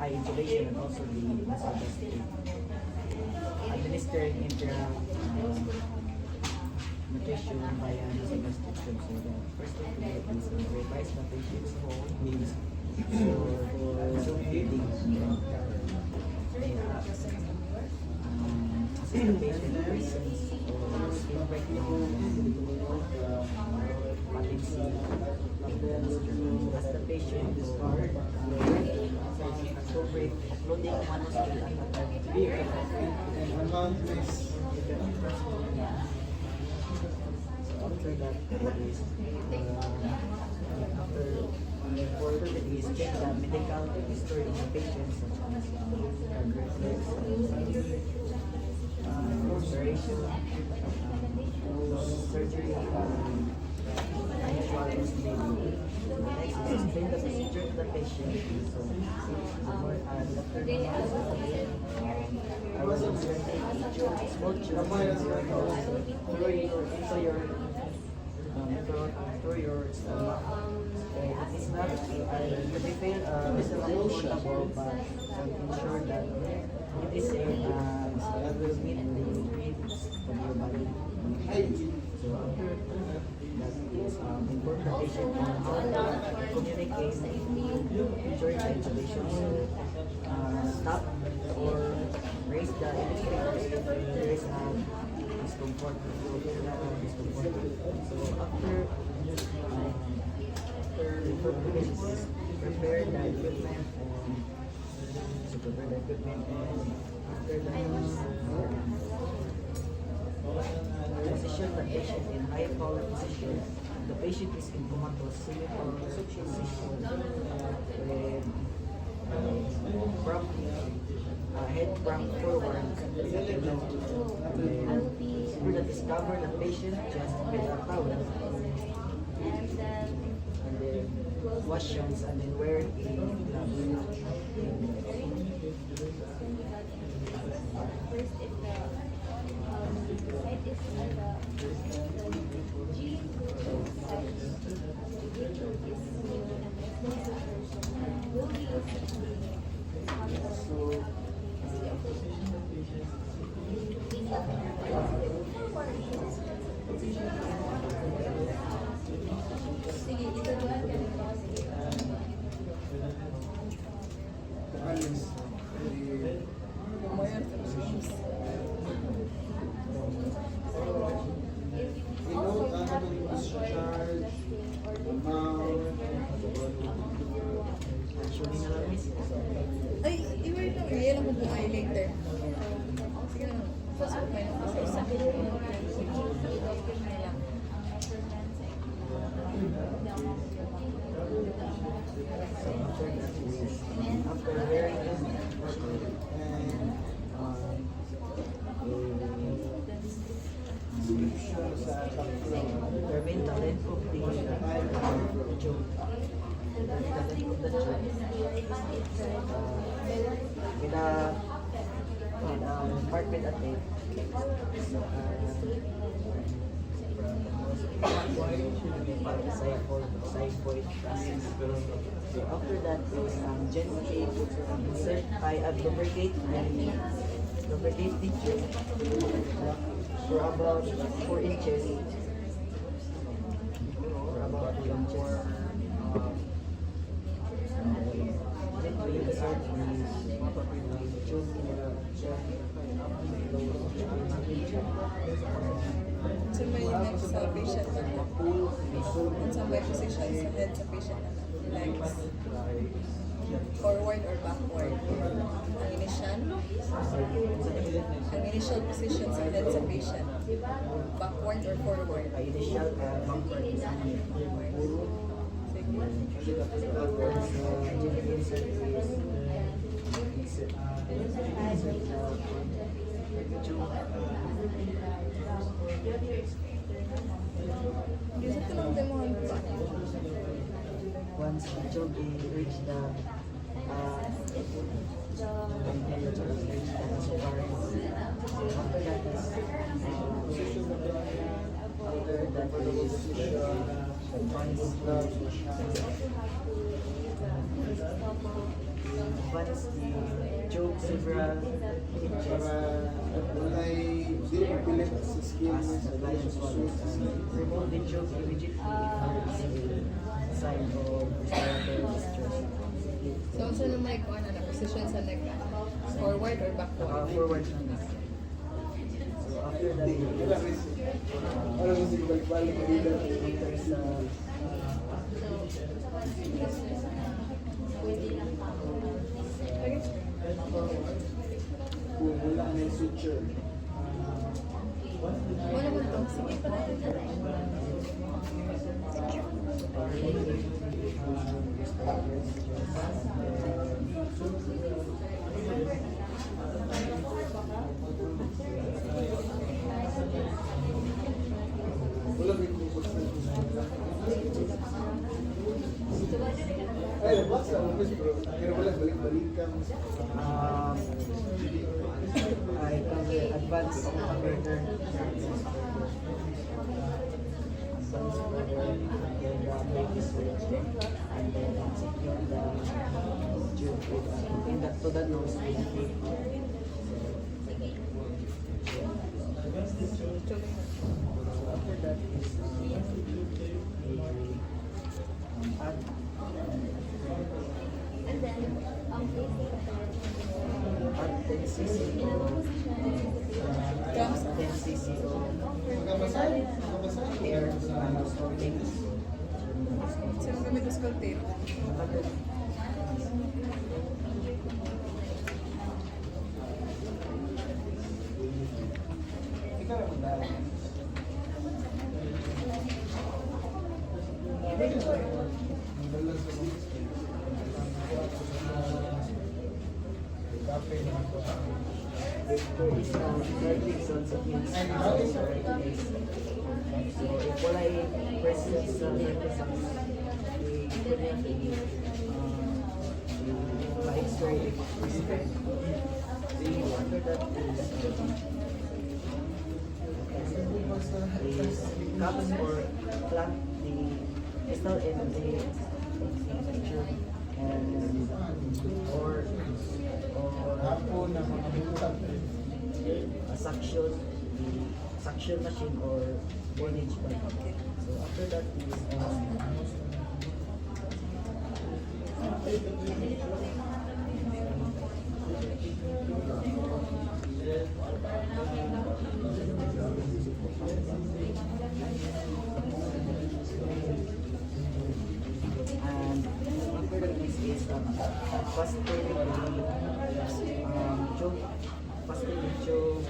eye intubation and also the nasal administering nutrition via nasal system. So the first thing to do is to revise the patient's whole meals for feeding. Assist the patient presence or skin breakdown, patency. As the patient is hard, appropriate uploading manuscript and beer. So after that, further is check the medical history of the patient, such as blood reflex, operation, surgery, unusual misbehavior. Next is explain the procedure to the patient. So, doctor I was inserting a small tube through your stomach. It's not to be failed, it's not comfortable, but ensure that it is safe and it will meet the needs of your body. So after that is inform the patient on how to communicate during the intubation. So stop or raise the electric if there is discomfort. So after prepare the equipment and after that position the patient in high power position. The patient is in comatose semi-power position with head front forward. For the discover the patient just with a towel and then wash hands and then wear a glove. Ay, i-wait lang. Iyan lang mo bumay later. Sige na. Tapos bumay lang kasi sa After wearing it determine the length of the tube. With a compartment at it. Xiphoid process. So after that is gently insert lubricate the tube for about 4 inches. For about 4 inches. Gently insert the tube in So may next sa patient na sa may position sa head sa patient na legs. Forward or backward. Ang initial position sa head sa patient. Backward or forward. Initial backward. Gusto ko lang demohan pa. Once the tube reach the after that is advance the choke several inches Para walay di mapilit sa skin as mo the sa client susunod. swallows and remove the choke immediately if there is a sign of respiratory distress. So, unsa na may kuha na position sa neck? Forward or backward? Forward lang na. So after that, Wala rin siya. Wala rin siya balik-balik ang ila. later sa Kung wala may suture. Wala mo to. Sige pa natin. Wala rin kung ay, what's the office bro? Pero wala balik-balikan. I can advance further. Advance further, then make this way, and then secure the tube in that to the nose. So after that is add add 10 cc Drums? 10 cc of Magkabasay? Magkabasay? air stopping. Sino gamit ng skull tape? Ikaw na magdala. Magdala sa mga skin. Kape naman po. There is no verdict on sa kids. So if wala presence sa episodes, we couldn't ma-x-ray respect. So after that is cups or clamp the distal end of the tube and or Hapon na mga butang. a suction machine or bondage bag. So after that is and after that is faster choke, faster choke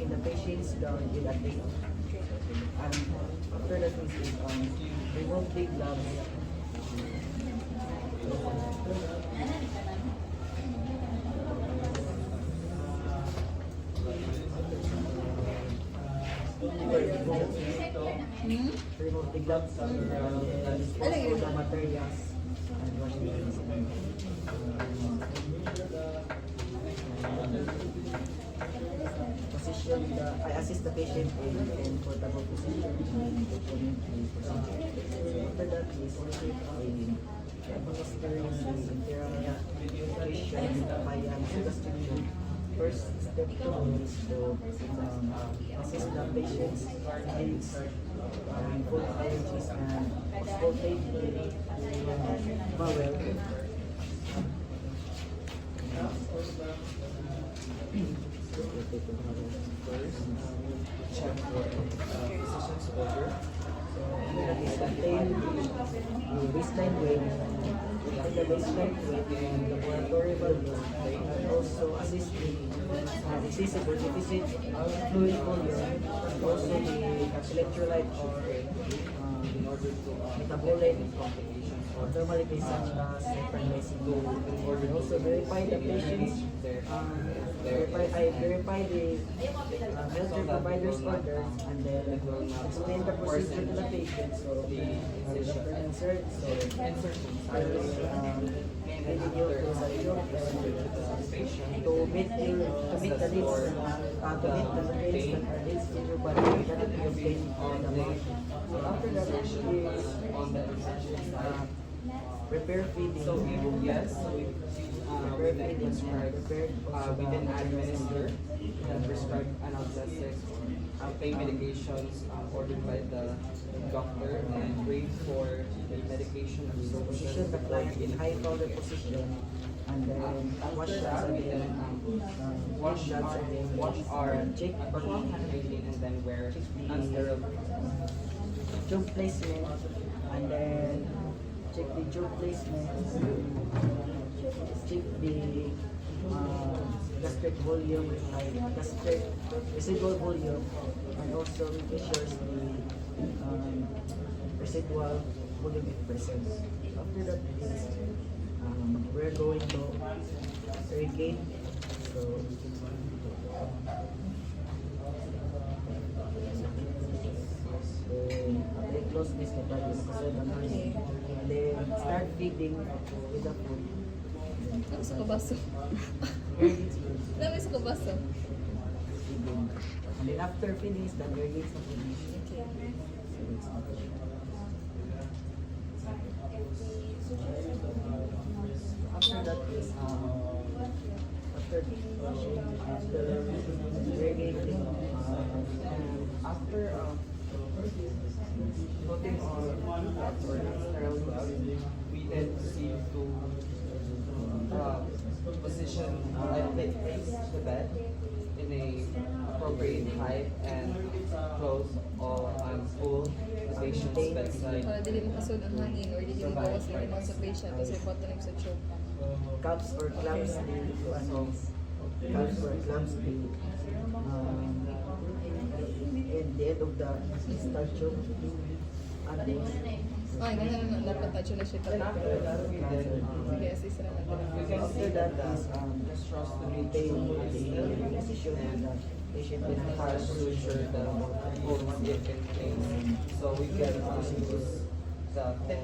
in the patient's down with a tape. And after that is remove the gloves. Remove the gloves and dispose of the materials and wash the hands. Position I assist the patient in comfortable position and document the procedure. So after that is administering the internal nutrition via gastric. First step is to assist the patient's needs, food allergies and auscultate the bowel. Check for physician's order. That is contain the baseline weight, the baseline weight and laboratory value, and also assist the excessive or deficit fluid volume, and also the electrolyte or metabolite abnormalities such as hyperglycemia. And also verify the patient's verify the healthcare provider's order and then explain the procedure to the patient. So Dr. Insert, so I will video to sa iyo to meet the needs to meet the needs that are needs in your body cannot be obtained on the market. So after that is prepare feeding. So we will, yes, so we then prescribe, we then administer and prescribe analgesics, pain medications ordered by the doctor, and wait for the medication Position absorption the before client in beginning. high powder position, and then wash After hands that, we then again. wash our check perform hand hygiene, and then wear non-sterile. tube placement, and then check the tube placement, check the gastric volume, gastric residual volume, and also measures the residual volume if present. After that is we're going to irrigate. So they close this kapag kasi Okay. and then start feeding with the food. Ano sa kabaso? Irrigates food. Dami sa kabaso. Feeding. And then after finish, then irrigates the food. Okay. So it's after that is after washing, after irrigating, and after putting on gloves or non-sterile gloves, We then proceed to position, place the bed in a appropriate height and close all full the patient's bedside. Para dili mo kasud ang hangin or dili mo bawas ang limang sa patient kasi bottleneck sa choke. cups or clamps the cups or clamps the in the end of the statue and then Ay, ganun na dapat touch na siya Then talaga. after that, we then Sige, assist na natin. we can after see that that is just trust to maintain maintain the position and the patient and will has to ensure the bones get in place so we can use the tip